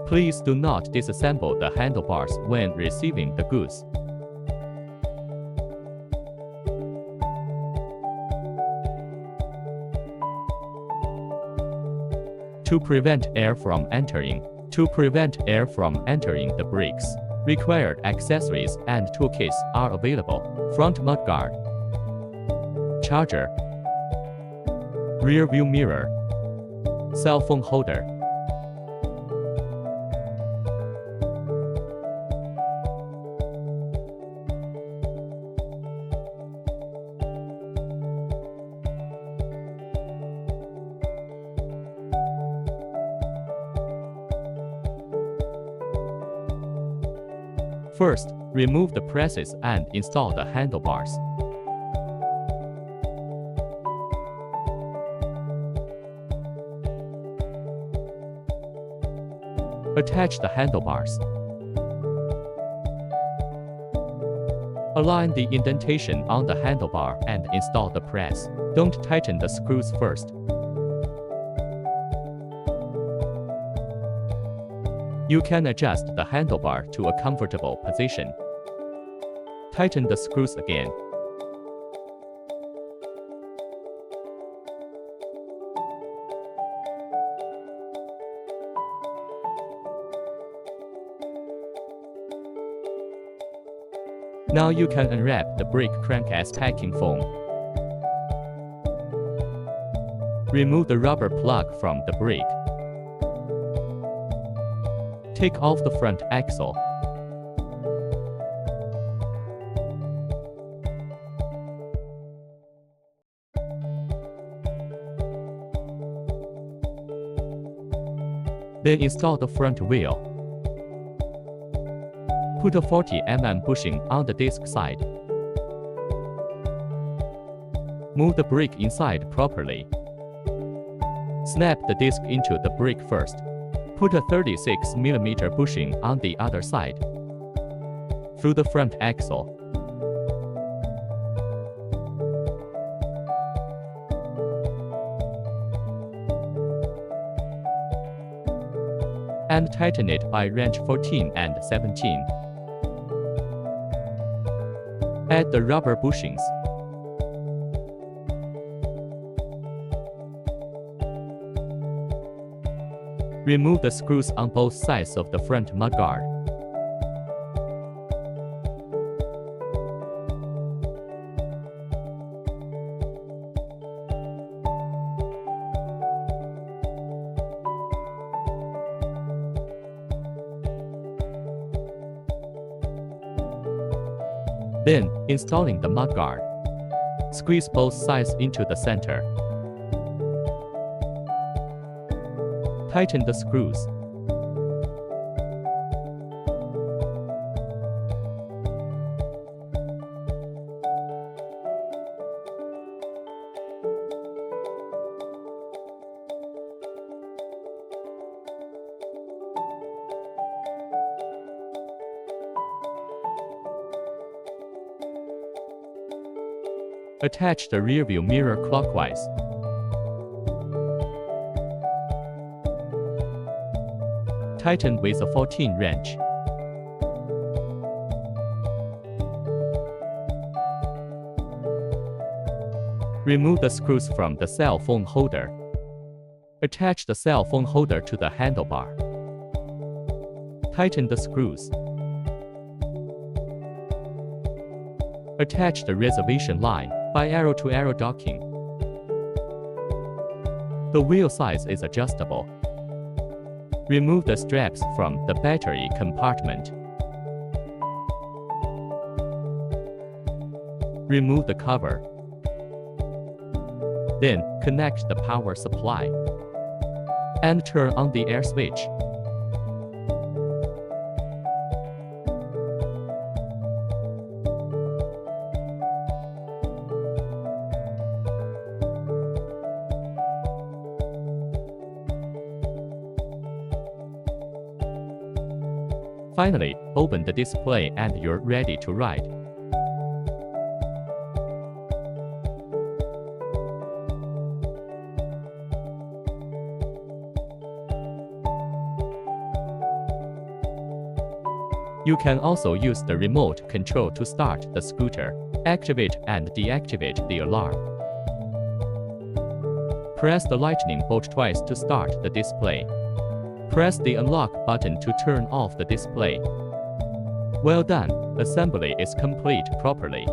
Please do not disassemble the handlebars when receiving the goods. To prevent air from entering the brakes, required accessories and toolkits are available. Front mudguard, charger, rear view mirror, cell phone holder. First, remove the presses and install the handlebars. Attach the handlebars. Align the indentation on the handlebar and install the press. Don't tighten the screws first. You can adjust the handlebar to a comfortable position. Tighten the screws again. Now you can unwrap the brake crankcase packing foam. Remove the rubber plug from the brake. Take off the front axle. Then install the front wheel. Put a 40 mm bushing on the disc side. Move the brake inside properly. Snap the disc into the brake first. Put a 36 mm bushing on the other side. Through the front axle. And tighten it by wrench 14 and 17. Add the rubber bushings. Remove the screws on both sides of the front mudguard. Then, installing the mudguard. Squeeze both sides into the center. Tighten the screws. Attach the rearview mirror clockwise. Tighten with a 14 wrench. Remove the screws from the cell phone holder. Attach the cell phone holder to the handlebar. Tighten the screws. Attach the reservation line by arrow-to-arrow docking. The wheel size is adjustable. Remove the straps from the battery compartment. Remove the cover. Then, connect the power supply. And turn on the air switch. Finally, open the display and you're ready to ride. You can also use the remote control to start the scooter, activate and deactivate the alarm. Press the lightning bolt twice to start the display. Press the unlock button to turn off the display. Well done, assembly is complete properly.